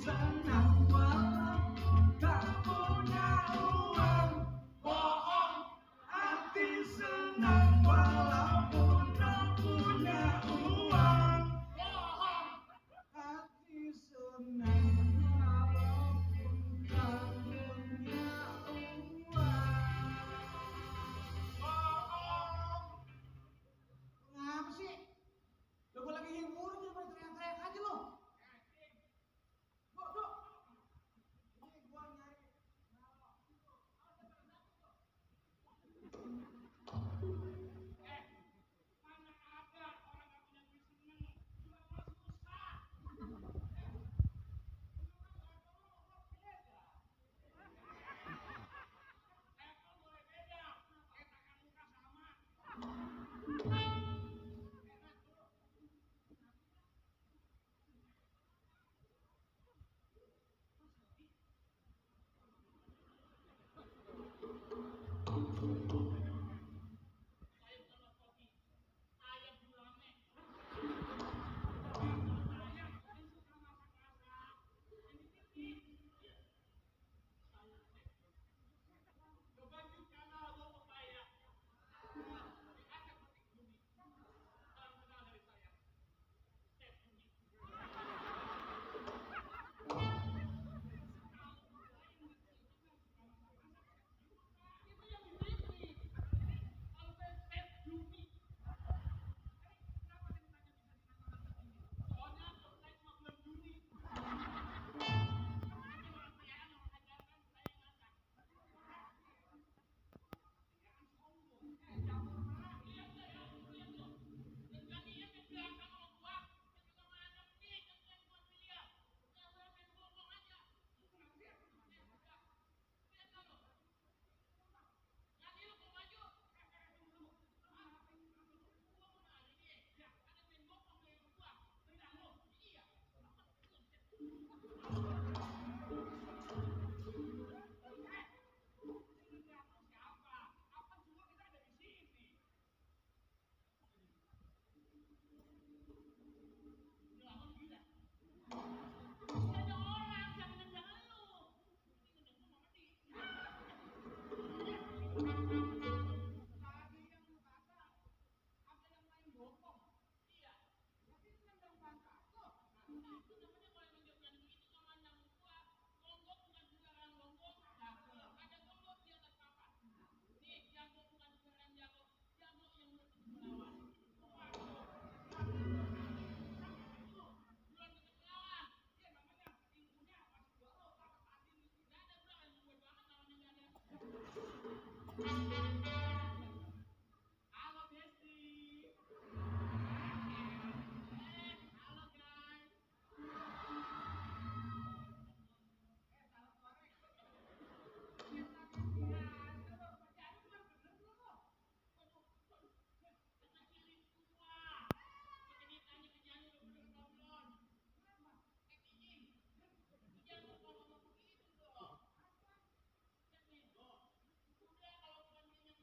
senang walau tak punya uang. Bohong. Hati senang walaupun tak punya uang. Bohong. Hati senang walaupun tak punya uang. Bohong. Ngapa sih? Lo gue lagi hibur, lu pada teriak-teriak aja lo. Dok. Ini gua nyari. Mana ada orang gak punya duit seneng, cuma mau susah. Level boleh beda, katakan muka sama. Saya bukan kopi, saya gulame. Saya yang suka masak-masak. Ini tipis. Saya coba karena lo pepaya. Diajak petik bumi. Salam kenal dari saya. Step bumi. Itu yang dipilih. Kalau saya step bumi. Kenapa saya ditanya bisa dinamakan begini? Soalnya saya cuma bulan Juni. Ini orang kayaan orang ajarkan saya masak. Ya kan sombong. Campur merah. Lihat loh. Dan kami yang bilang sama gua, dia juga masak nih, yang buat lihat. Saya main bohong aja. Lihat loh. Jadi lu mau maju? Tunggu. Gua mau nanya nih, ya ada main bohong dari gua. Bentar lo. Iya. Siapa? Apa semua kita ada di sini? Ngelamun gila. Ada orang jangan jangan lu. Ini ngedeng sama mati. Tadi yang lu kata ada yang main bohong. Iya. Tapi itu nendang bangka tuh. Nah, itu namanya kalau yang dia bilang begitu sama nendang gua. Gonggong bukan sembarang gonggong. Ada gonggong di atas papan. Nih, jago bukan sembarang jago. Jago yang ngerti melawan. Bulan ketemu lawan. Iya namanya ilmunya pas gua lo kata tadi nih. Gak ada bulan yang gue banget lawannya gak ada. Halo Besti. Halo guys. Salam korek. Kita Besti aja lo. Pacaran bukan bener lo. Waduh. Kita kirim semua. Jadi tanya ke Janu udah bener belum? Kenapa? Kijing. Jangan ngomong begitu dong. Cek nih, udah kalau bukan dia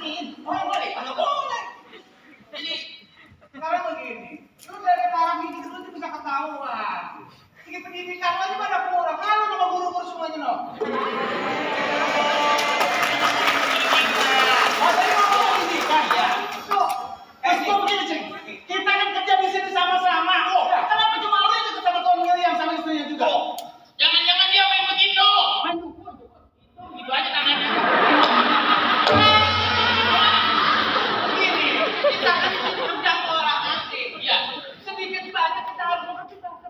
ditanyain. Oh boleh, kalau boleh. Jadi sekarang begini, lu dari taraf ini dulu tuh bisa ketahuan. Segi pendidikan lu aja pada kurang. Kalau sama guru-guru semuanya no. Oh tadi mau pendidikan ya. Tuh, gua begini ceng. Kita kan kerja di sini sama-sama. Kenapa cuma lu yang deket sama Tuan William sama istrinya juga? Jangan-jangan dia main begitu. Gitu aja tangannya. Begini, kita kan kerja ke orang asing. Iya. Sedikit banyak kita harus mengerti bahasa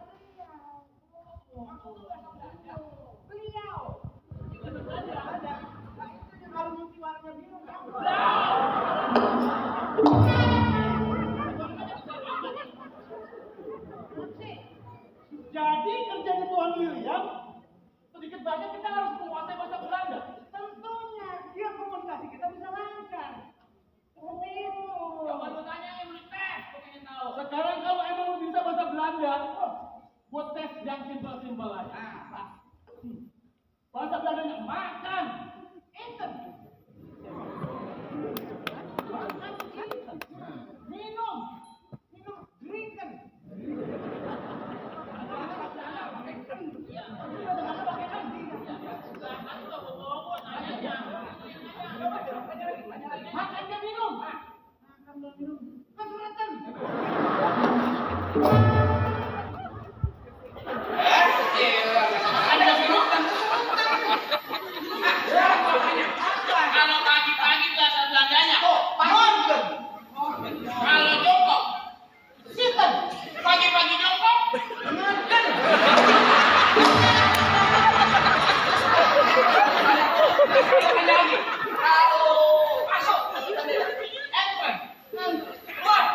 beliau. Ada. Kalau nyuci warna biru jadi kerja di Tuan William sedikit banyak kita harus menguasai bahasa Belanda. Tentunya dia komunikasi kita bisa lancar. Seperti itu. Coba lu tanya yang lu tes, gua pengen tahu. Sekarang kalau emang lu bisa bahasa Belanda, buat tes yang simpel-simpel aja. Bahasa Belandanya makan, Enten. Minum. Drinken. Makan dan minum. Kesulitan. Ada kesulitan. Kalau pagi-pagi bahasa Belandanya. Morgen. Kalau jongkok. Sitten. Pagi-pagi jongkok. Morgen. Kalau masuk. Enten. Keluar.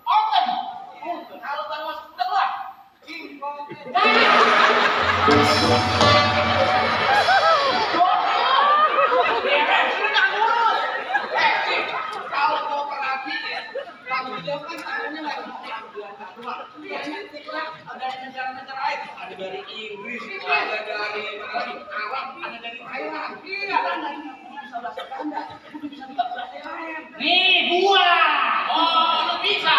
Open. Kalau baru masuk udah keluar. Kalau kau perhatiin, Bang William kan tahunya nggak cuma orang Belanda doang. Dia nyetiklah ada negara-negara lain, ada dari Inggris, ada dari Arab, ada dari Thailand. Iya, kan dari bisa bahasa Belanda, udah bisa juga bahasa lain. Nih gua. Oh, lu bisa.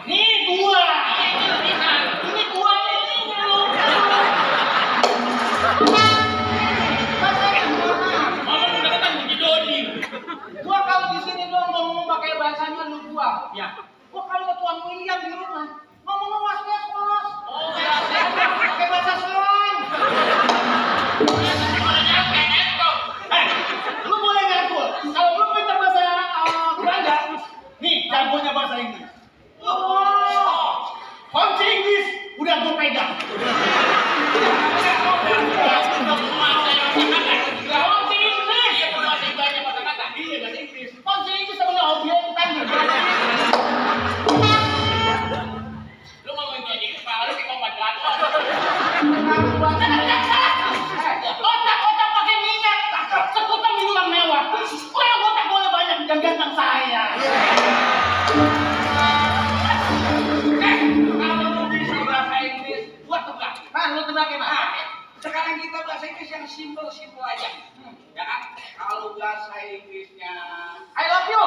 Nih gua. Ini lu bisa. Ini gua ini lu. Ngomong udah ketemu di Dodi. Gua kalau di sini doang ngomong pakai bahasanya lu gua. Ya. Gua kalau ke Tuan William di rumah ngomong was bos. Oh, ya. Pakai bahasa slang. Kalau nyampe entok. Lu boleh ngaku. Kalau lu minta bahasa Belanda, nih jagonya bahasa Inggris. Oh, kunci Inggris udah gua pegang. Kunci Inggris. Iya, penguasai banyak kata-kata. Iya bahasa Inggris. Kunci Inggris sama objek tadi. Lu ngomong jadi kepala lu kayak kompak gatot. Otak-otak pakai minyak, sekutan minuman mewah. Orang otak boleh banyak yang ganteng saya. Kalau lu bisa bahasa Inggris, gua tebak. Lu tebak ya, Pak? Sekarang kita bahasa Inggris yang simpel-simpel aja. Ya kan? Kalau bahasa Inggrisnya I love you.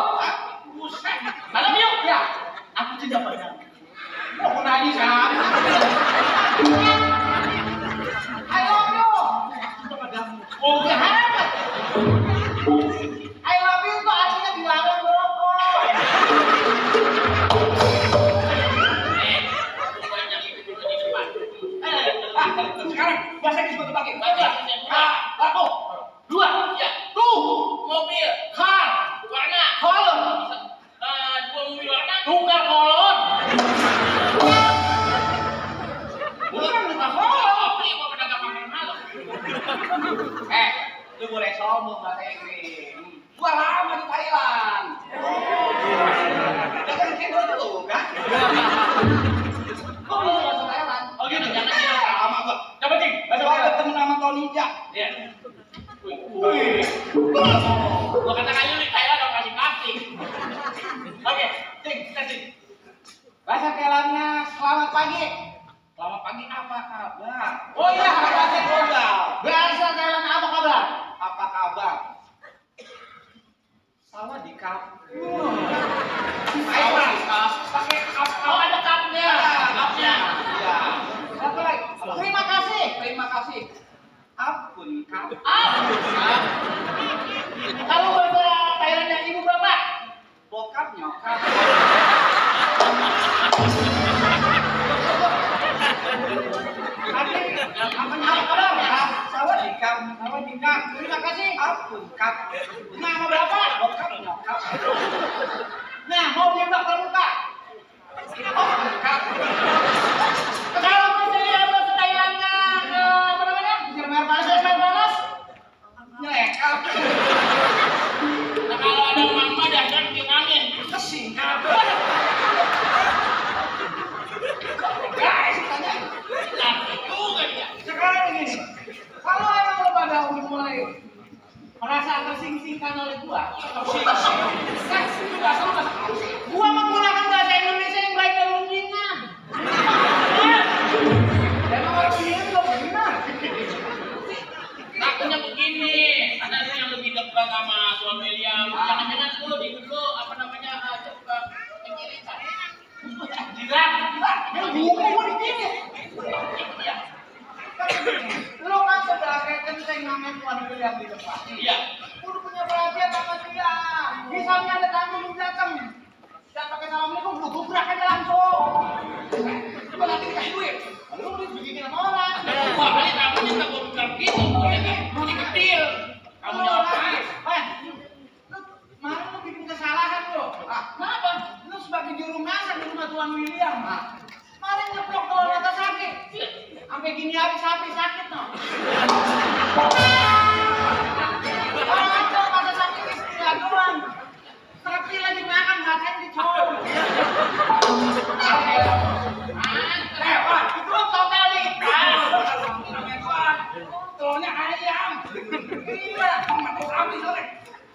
buset. I love you. Ya, aku cinta padamu. Mau nanya kan? I love you. Cinta padamu. Oh, hebat. I love you itu artinya dilarang merokok. Banyak itu dulu di depan. Sekarang bahasa Inggris gua pakai. Bahasa Inggris yang dua. Satu, dua, Ya. tuh, Mobil, car, warna, color, dua mobil warna. tukar kolor. Bukan tukar kolor. Iya, gua pedagang makanan malam. Lu boleh sombong bahasa Inggris. Gua lama di Thailand. Jangan kayak dulu, kan? Gua bisa bahasa Thailand. Oh gitu, jangan bilang sama gua. Coba cing, bahasa Gua Thailand. ketemu nama Tony Jak. Iya. Wih. Gua katakan lu di Thailand dong kasih plastik. Oke, cing, kita cing. Bahasa Thailandnya selamat pagi. Selamat pagi, apa kabar? Oh iya, bahasa global. Bahasa Thailand apa kabar? Apa kabar? Sawadee krap. Namanya apa kabar? Sawadikap. Terima kasih. Ampun, Kak. Nama berapa? Bokap nyokap. Nah, mau nembak terbuka. Ampun, Kak. Kalau misalnya ada setayangannya apa namanya? Sir Balas. Nyelekap. Nah, kalau ada mama dasar angin. Kesingkat. Guys, tanya. Tapi juga dia. Sekarang begini. Kalau emang lo pada udah mulai merasa tersingkirkan oleh gua, gua menggunakan bahasa Indonesia yang baik dan mendingan. Emang orang begini juga benar. Takutnya begini, ada yang lebih dekat sama Tuan William. Jangan-jangan lu di dulu apa namanya penyirikan. Jilat. Gua di sini. Iya. Lo kan sebagai kenteng namanya Tuan William di depan. Iya. Udah punya perhatian sama dia. Misalnya ada tamu yang datang, dan pakai assalamualaikum, lu gubrak aja langsung. Coba nanti kasih duit. Lu dibikin sama orang. Wah, kali tamunya tak mau buka gitu, lu dikecil. Kamu jawab apa? Lu kemarin lu bikin kesalahan lu. Kenapa? Lu sebagai juru masak di rumah Tuan William. Kemarin nyeplok telur mata sapi. Sampai gini hari sapi sakit no. Orang ada mata sapi istilah doang. Sapi lagi makan makan dicol. Wah, itu lo tau kali. Telurnya ayam. Iya, mati sapi sore.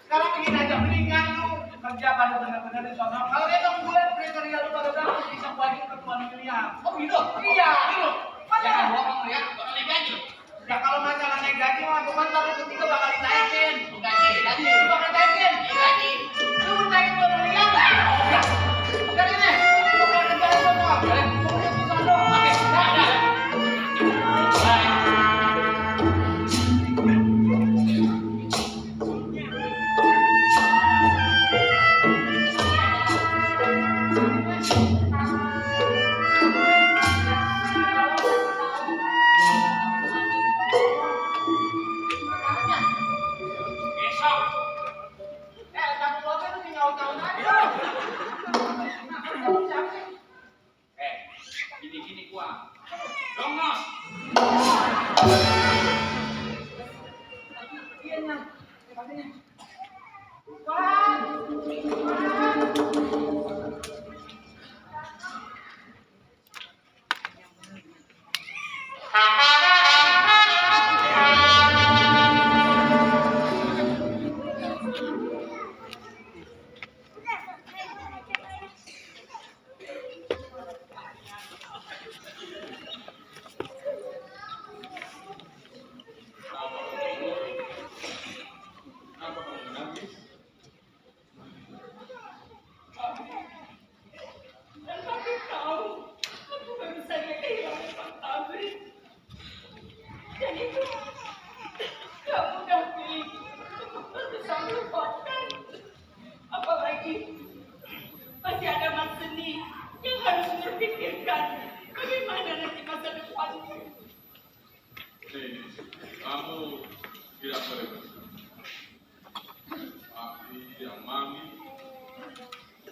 Sekarang begini aja, mendingan lu kerja pada benar-benar di sana. Kalau emang gue kriteria lu pada berapa bisa wajib ke Tuan William. Oh gitu? Iya. Gitu. Jangan bohong ya, bakal gaji. Ya kalau masalah naik gaji mah bukan tahun ketiga bakal ditaikin. Gaji. Lu bakal taikin. Gaji. Lu mau taikin Tuan William nggak? Udah ini, lu bakal kerja di sana. Lu lihat di sana. Oke, dah. Besok. Tapi mobil lu tinggal tahun aja. Gini gua. Dongos. Iya, Nyang. Katanya. Tuan. Apalagi masih ada Mas Seni yang harus berpikirkan bagaimana nanti masa depanmu. Nih, kamu tidak boleh bersedih. Tapi yang mami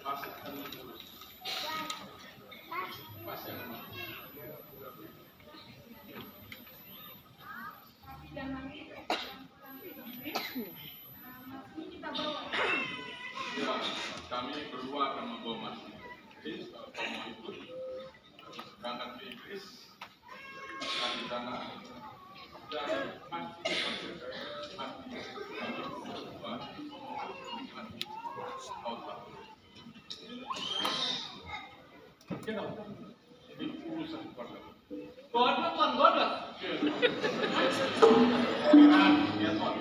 pasti akan mengurus. Pasti akan mengurus. Dan nanti kita bawa. Ya, kami berdua akan membawa Mas. Jadi kalau kamu ikut, berangkat ke Inggris, dan di sana dan mati. Ini urusan keluarga. Godot, Tuan, godot. Ya, Tuan.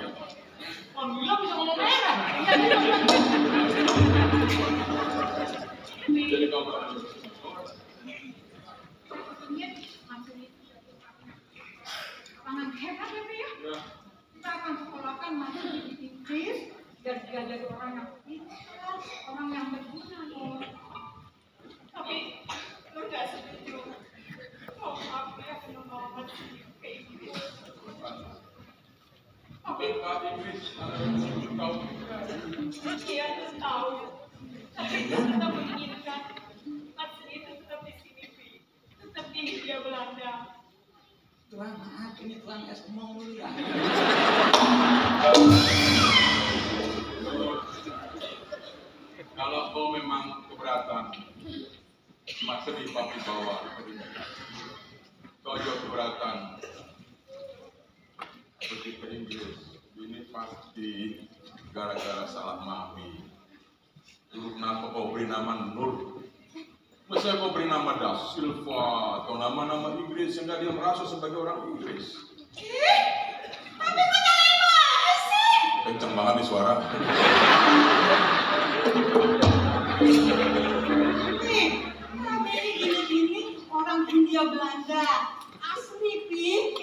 Tuan William bisa ngomong merah. Jadi kau berani. Tangan hebat ya, Pi, ya. Ya. Kita akan sekolahkan Mas Seni di Inggris dan dia jadi orang yang pintar, orang yang berguna loh. Tapi lu nggak setuju. Oh, maaf ya, belum mau Mas Seni ke Inggris. Iya, aku tahu. Tapi saya tetap menginginkan Mas itu tetap di sini, Pi. Tetap di Hindia Belanda. Tuan, maaf, ini Tuan es ngomong dulu ya. Kalau kau memang keberatan, Mas sedih papi bawa. Kau juga keberatan pergi ke Inggris. Ini pasti gara-gara salah mami. Dulu kenapa kau beri nama Nur? Masa kau beri nama Da Silva atau nama-nama Inggris sehingga dia merasa sebagai orang Inggris? Tapi bagaimana sih? Kencang banget nih suara. Nih, kami ini orang Hindia Belanda. Asli, Pi.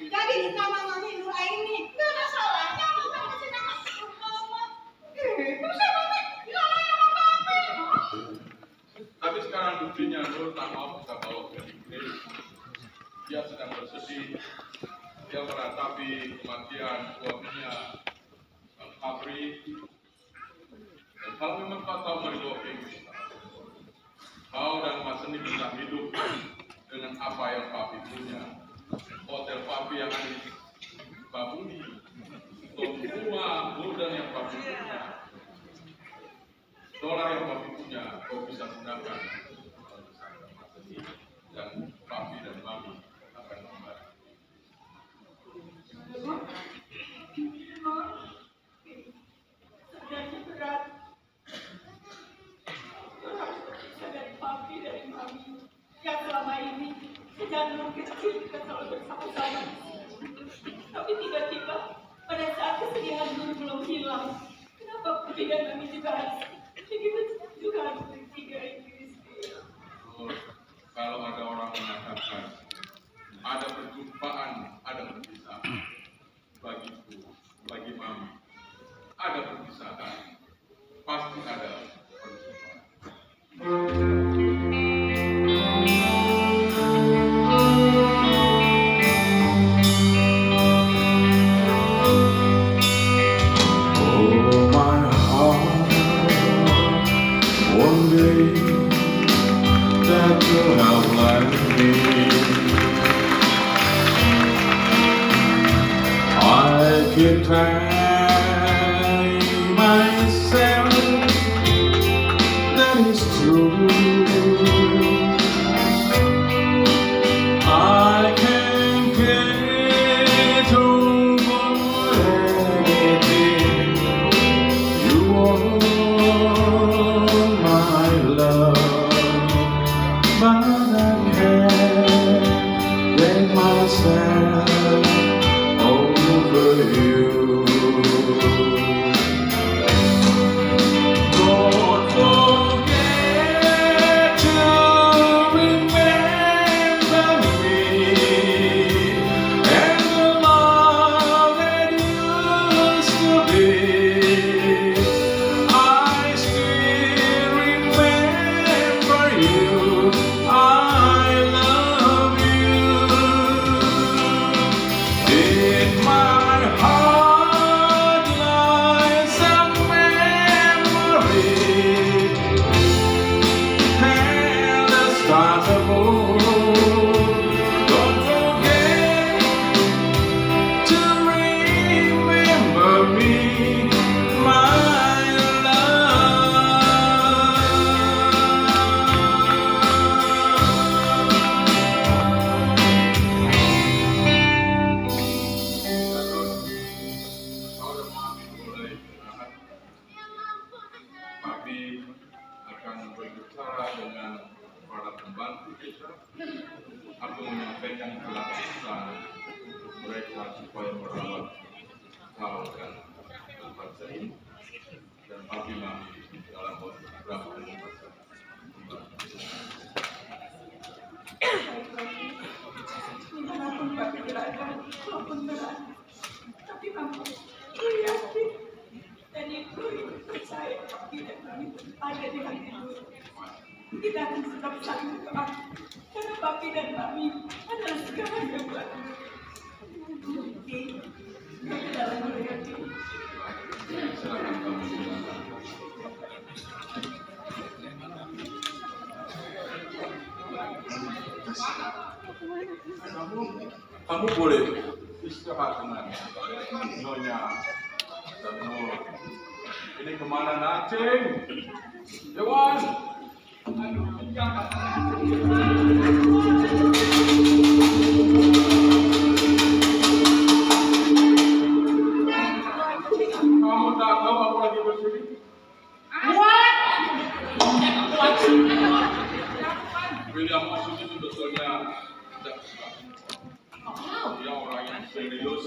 Jadi nama Mami Nur Aini. Gak ada salahnya kalau kamu kasih nama Nur Mama. Terus saya Mami, namanya Mami. Tapi sekarang buktinya Nur tak mau kita bawa ke Inggris. Dia sedang bersedih. Dia meratapi kematian suaminya, Fabri. Dan kalau memang kau tahu merido ke Inggris, kau dan Mas Seni bisa hidup dengan apa yang Papi punya. Hotel Papi yang ada di Babuni, semua gudang yang Papi punya, dolar yang Papi punya, kau bisa gunakan dan Papi dan Mami akan kembali. Sadari berat. Sadari Papi dari Mami. Yang selama ini sejak dulu kecil kita selalu bersama-sama. Tapi tiba-tiba pada saat kesedihan dulu belum hilang, kenapa Papi dan Mami juga harus pergi ke Inggris? Kalau ada orang mengatakan ada perjumpaan, ada perpisahan, bagiku, bagi Mami, ada perpisahan, pasti ada perjumpaan. Can try myself, that is true. I can get over anything. You want my love, but I can't let myself over you. Don't forget to remember me and the love that used to be. I still remember you. I love you. In my heart lies a memory, and the stars above. Don't forget to remember me, my Kalau Mami mulai istirahat, Papi akan berbicara dengan para pembantu desa. Aku menyampaikan keputusan mereka supaya merawat kau dan tempat ini dan Papi Mami dalam beberapa hari. Dimanapun Papi berada, walaupun berat, tapi Mami yakin dan itu percaya Papi dan Mami ada di hati Nur. Kita akan tetap saling berdoa karena Papi dan Mami adalah segalanya buat Nur. Oke, kita dalam dulu ya, Pi. Silakan. Kamu boleh istirahat dengan Nyonya dan Nur. Ini kemana Nacing? Dewan. Kamu tak tahu aku lagi bersini? William Maksud itu sebetulnya tidak suka. Dia orang yang serius.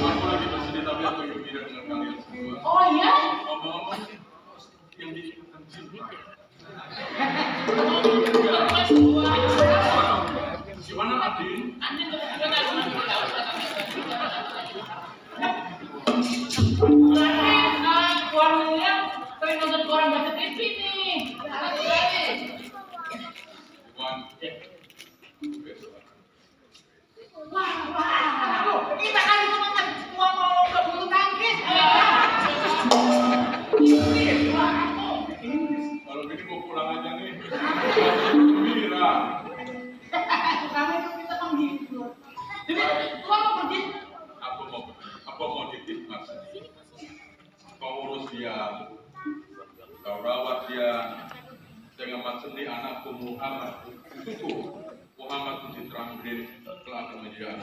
Aku lagi bersini tapi aku gembira dengan kalian semua. Oh iya? Ngomong-ngomong yang diinginkan cinta. Gimana Adin? Warnanya sering nonton koran baca TV nih. Iwan. Wah, kita kan itu makan semua mau lomba bulu tangkis. Kalau gini mau pulang aja nih. Gembira. Kami itu kita menghibur. Jadi, tuan mau pergi? Aku mau titip Mas. Kau urus dia, kau rawat dia. Jangan macam ni anakku Muhammad. Cukup. Muhammad Putra Green telah kemudian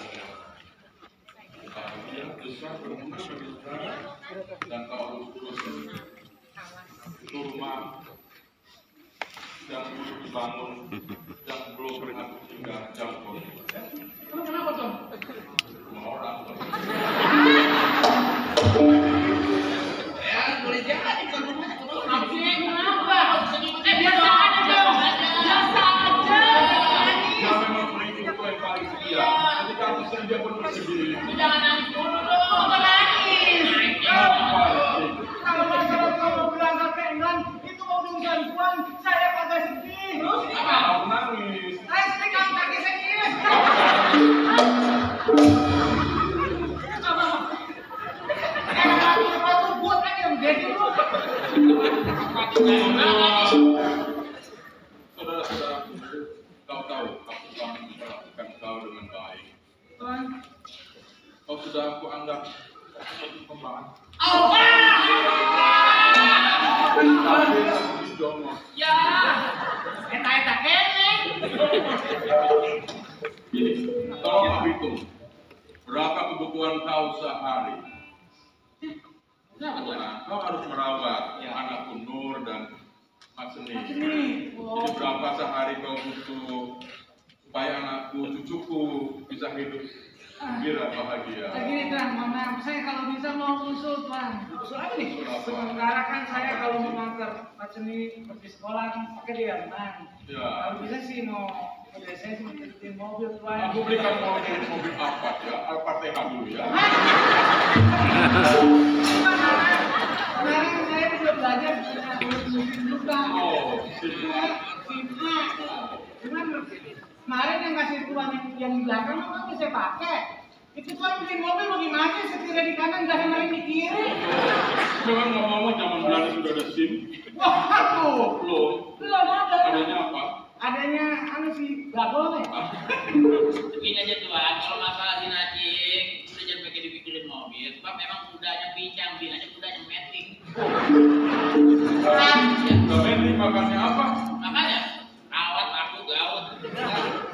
dia besar berumur besar dan kau urus itu rumah yang belum dibangun, yang belum pernah tinggal jangkau. Kenapa tuh? Rumah orang. Ya, boleh jadi ke rumahnya. Kenapa? Biasa aja dong. Biasa aja. Dia memang pengikutku yang paling setia. Ketika aku sedih dia pun bersedih. Jangan nangis dulu dong. Jangan nangis. Kalau masalah kamu berangkat ke England, itu mau urusan Tuan, saya kagak sedih. Terus Aku nangis. saya sedih kamu kaki sedih. Kalau buat aja yang jadi lu. Saudara-saudaraku, kau tahu aku telah memperlakukan kau dengan baik. Kau sudah aku anggap seperti teman. Tapi aku dijongos. Ya. Eta kene. Ini, tolong kau hitung. Berapa kebutuhan kau sehari? Nah, kau harus merawat anakku Nur dan Mas Seni. Jadi berapa sehari kau butuh supaya anakku, cucuku bisa hidup gembira bahagia? Gini Tuan, mohon maaf, saya kalau bisa mau usul Tuan. Usul apa nih? Usul apa? Sementara kan saya kalau mau ngantar Pak Seni pergi sekolah kan pakai diaman. Ya. Kalau bisa sih mau saya sih beliin mobil Tuan. Aku belikan mobil Alphard ya, Alphard TH dulu ya. Kemarin saya sudah belajar juga. Oh, sini. Cuman kemarin yang kasih Tuan yang di belakang memang bisa pakai. Itu Tuan beli mobil mau gimana? Setirnya di kanan, gak ada main di kiri. Memang ngomong-ngomong zaman Belanda sudah ada SIM. Waduh, Belum ada. adanya apa? Adanya anu sih, gabol nih. Begini aja Tuan, kalau masalah si Nacing, udah jangan pakai dipikirin mobil. Sebab memang kudanya pincang, binanya kudanya meting. Kalian ini makannya apa? Makanya, rawat aku gaut.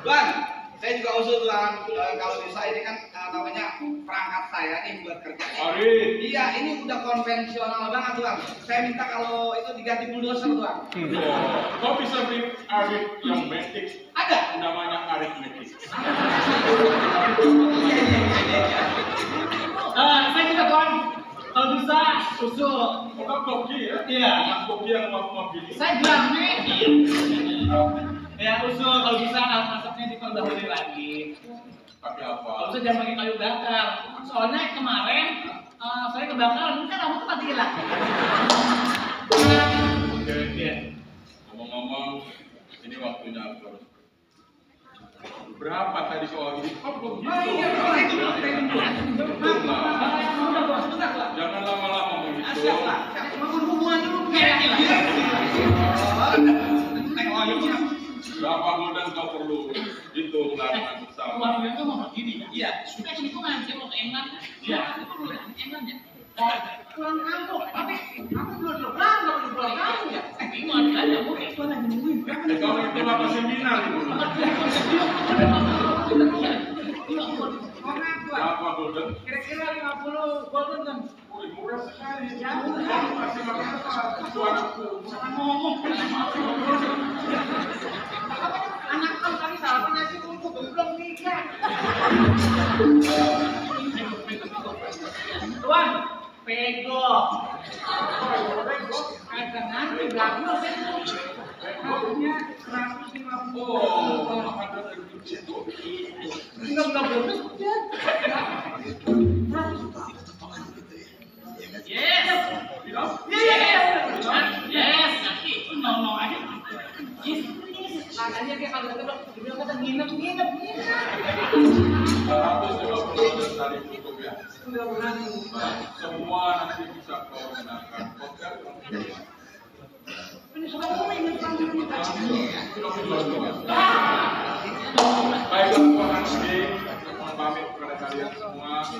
Tuan, saya juga usul Tuan, kalau bisa ini kan namanya perangkat saya nih buat kerja. Ari. Iya, ini udah konvensional banget Tuan. Saya minta kalau itu diganti bulldozer Tuan. Kau bisa beli arit yang metik. Ada? Namanya arit metik. Saya juga Tuan, kalau bisa usul. Kau koki ya? Iya. Mas koki yang mau pilih. Saya bilang nih. Ya usul kalau bisa masaknya diperdahului lagi. Pakai Kalau apa? bisa jangan pakai kayu bakar. Soalnya kemarin saya kebakaran, kan rambut mati hilang. Oke. Iya. Ngomong-ngomong, ini waktunya aku harus. Berapa tadi soal ini? Kau belum Oh iya, Betul lah. sebentar Pak. Jangan lama-lama menghitung. Siap lah. Mau hubungan dulu. Iya. Neng Oyong Berapa modal kau perlu hitung larangan bersama? Keluarga itu mau begini ya? Iya. Sudah ini kok ngaji mau ke England? Iya. Aku perlu England ya. Pulang kampung, tapi aku belum pulang kampung ya. Bingung ada mau Itu lagi nungguin. Kau itu apa seminar itu? Berapa modal? Kira-kira 50 golden kan? Murah sekali. Masih makan apa? Suaraku. Ngomong. Anak kau tadi salah penyakit untuk belum nikah. Tuan, pego. Ada nanti belakang harganya 150. Oh, ada dari situ. Yes. Yes, nanti no aja. Yes. Makanya dia kalau dibilang kata nginep. 150 dari cukup ya. Mudah-mudahan Semua nanti bisa kau gunakan. ini semua ini Baiklah Tuhan Handi, pamit kepada kalian semua. Aku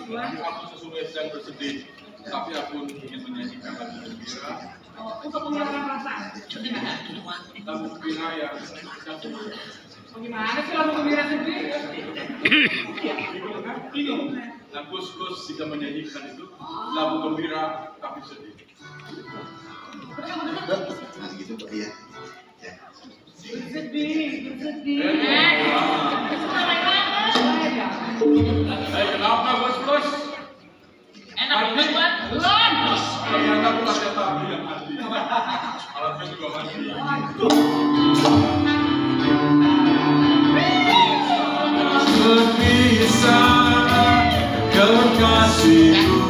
sesungguhnya sedang bersedih, tapi aku ingin menyanyikan lagu gembira. untuk menghilangkan rasa. Lagu gembira yang Bagaimana sih lagu gembira sendiri? bingung. Nah, Gus bisa menyanyikan itu lagu gembira tapi sedih. Nah gitu Pak ya. Bersedih. Kenapa Gus? Enak banget buat belum. Ternyata bukan kata aku yang mati. Alatnya juga mati. Berpisah kekasihku,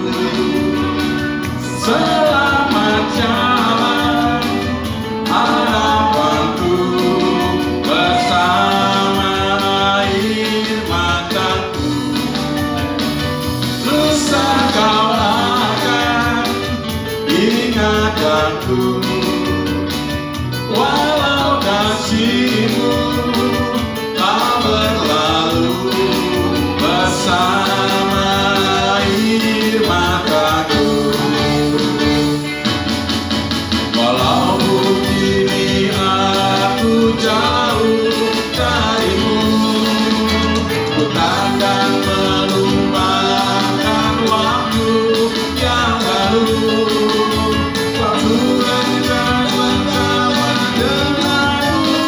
selamat jalan harapanku bersama air mataku. Lusa kau akan ingat aku, walau kasihmu tak berlalu bersama air mataku. Walaupun kini aku jauh darimu, ku takkan melupakan waktu yang lalu. Waktu dekat bersama denganmu.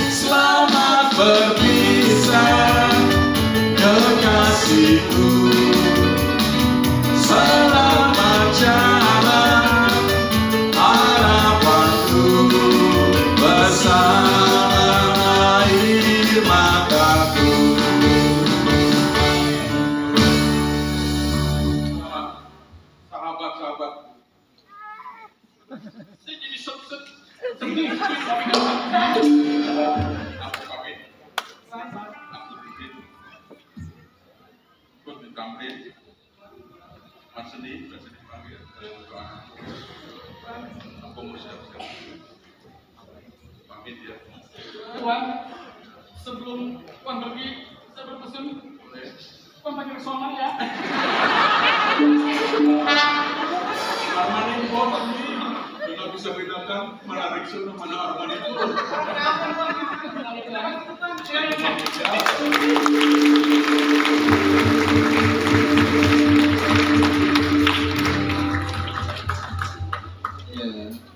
Selamat berpisah kekasihku, selamat jalan harapanku bersama air mataku. Sahabat-sahabatku, saya jadi sedih. Aku pamit. Aku bikin. Ikut di kamrin. Mas sedih panggil. Aku mau siap-siap. Pamit ya. Tuan, sebelum Tuan pergi, saya berpesan Boleh. Tuan panggil Sona ya. Armani Pop ini tidak bisa bedakan mana Rixon dan mana Armani Pop. Ya.